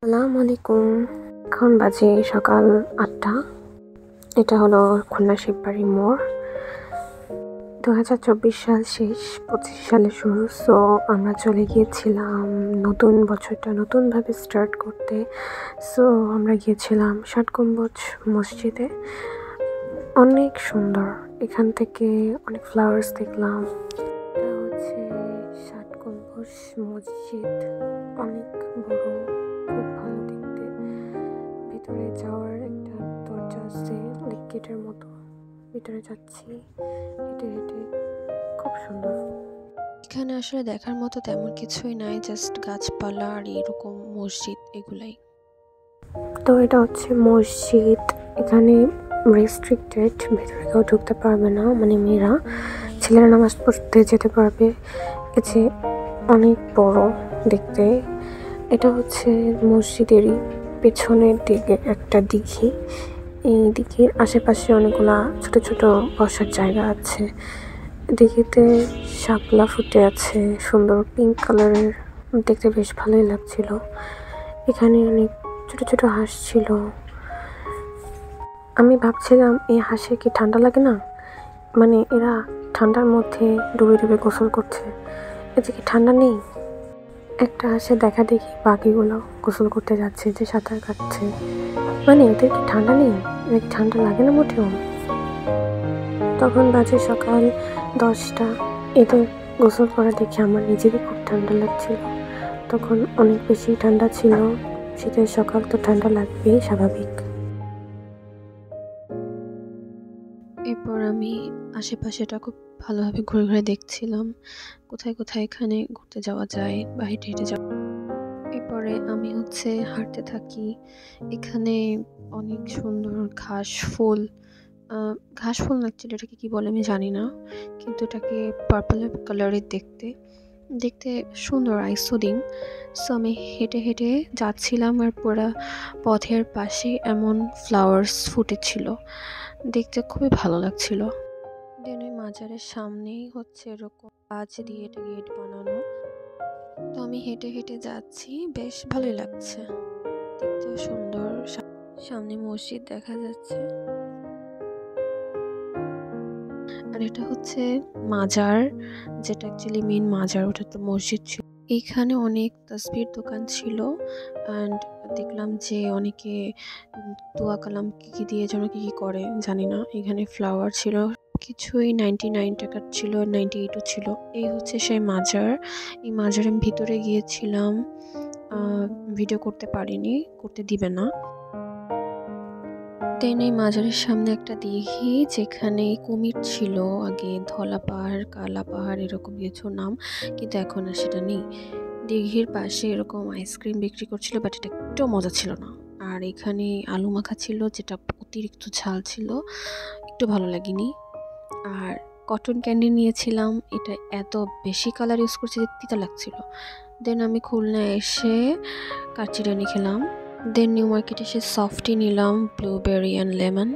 আসসালামু আলাইকুম। এখন বাজে সকাল ৮টা। এটা হলো খুলনা শিববাড়ি মোড়। 2024 সাল শেষ, 25 সালে শুরু। সো আমরা চলে গিয়েছিলাম নতুন বছরটা নতুনভাবে স্টার্ট করতে। সো আমরা গিয়েছিলাম ষাট গম্বুজ মসজিদে। অনেক সুন্দর, এখান থেকে অনেক ফ্লাওয়ার্স দেখলাম। এটা হচ্ছে ষাট গম্বুজ মসজিদ, অনেক বড়, খুব ভালো দেখতে। ভিতরে যাওয়ার একটা দরজা আছে লিক গেটের মতো, ভিতরে যাচ্ছি হেঁটে হেঁটে, খুব সুন্দর। এখানে আসলে দেখার মতো তেমন কিছুই নাই, জাস্ট গাছপালা আর এরকম মসজিদ এগুলাই। তো এটা হচ্ছে মসজিদ, এখানে রেস্ট্রিক্টেড, ভেতরে কেউ ঢুকতে পারবে না, মানে মেয়েরা, ছেলেরা নামাজ পড়তে যেতে পারবে। এই যে অনেক বড় দেখতে। এটা হচ্ছে মসজিদেরই পেছনের দিকে একটা দিঘি। এই দিঘির আশেপাশে অনেকগুলা ছোট ছোট বসার জায়গা আছে। দিঘিতে শাপলা ফুটে আছে, সুন্দর পিঙ্ক কালারের, দেখতে বেশ ভালোই লাগছিল। এখানে অনেক ছোট ছোট হাঁস ছিল। আমি ভাবছিলাম এই হাঁসে কি ঠান্ডা লাগে না, মানে এরা ঠান্ডার মধ্যে ডুবে ডুবে গোসল করছে, এতে কি ঠান্ডা নেই? একটা হাঁসে দেখা দেখি বাকিগুলো গোসল করতে যাচ্ছে, যে সাঁতার কাটছে, মানে এদের কি ঠান্ডা নেই? এদের কি ঠান্ডা লাগে না মোটেও? তখন বাজে সকাল 10টা। এদের গোসল করা দেখে আমার নিজেরই খুব ঠান্ডা লাগছিল। তখন অনেক বেশি ঠান্ডা ছিল, শীতের সকাল তো ঠান্ডা লাগবেই, স্বাভাবিক। এরপর আমি আশেপাশেটা খুব ভালোভাবে ঘুরে ঘুরে দেখছিলাম কোথায় কোথায় এখানে ঘুরতে যাওয়া যায় বা হেঁটে হেঁটে যাওয়া। এরপরে আমি হাঁটতে থাকি। এখানে অনেক সুন্দর ঘাস ফুল, ঘাস ফুল না, অ্যাকচুয়ালি এটাকে কি বলে আমি জানি না, কিন্তু এটাকে পার্পল কালারের দেখতে দেখতে সুন্দর, আইসোডিং। সো আমি হেঁটে হেঁটে যাচ্ছিলাম আর পুরা পথের পাশে এমন ফ্লাওয়ার্স ফুটেছিল, দেখতে খুবই ভালো লাগছিল। দেন ওই মাজারের সামনেই এরকম গাছ দিয়ে এটা গেট বানানো। তো আমি হেঁটে হেঁটে যাচ্ছি, বেশ ভালোই লাগছে, দেখতেও সুন্দর। সামনে মসজিদ দেখা যাচ্ছে, আর এটা মাজার, যেটা অ্যাকচুয়ালি মেন মাজার, ওটা তো মসজিদ ছিল। এইখানে অনেক তাসবির দোকান ছিল, অ্যান্ড দেখলাম যে অনেকে দোয়া কালাম কি দিয়ে যেন কি করে জানি না। এখানে ফ্লাওয়ার ছিল, কিছুই 99 টাকার ছিল, 98ও ছিল। এই সেই মাজার। এই মাজারের ভিতরে গিয়েছিলাম, ভিডিও করতে পারিনি, করতে দিবে না। দেন এই মাজারের সামনে একটা দিঘি, যেখানে কুমির ছিল আগে, ধলা পাহাড়, কালা পাহাড়, এরকম কিছু নাম, কিন্তু এখন আর সেটা নেই। দিঘির পাশে এরকম আইসক্রিম বিক্রি করছিল, বাট এটা একটু মজা ছিল না। আর এখানে আলু মাখা ছিল, যেটা অতিরিক্ত ঝাল ছিল, একটু ভালো লাগেনি। আর কটন ক্যান্ডি নিয়েছিলাম, এটা এত বেশি কালার ইউজ করছে যে তিতা লাগছিল। দেন আমি খুলনা এসে কাচিরানি খেলাম। দেন নিউ মার্কেট এসে সফটি নিলাম, blueberry and lemon.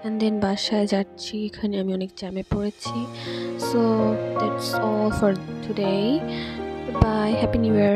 And then বাসায় যাচ্ছি, এখানে আমি অনেক জ্যামে পড়েছি। So that's all for today. Bye, happy new year.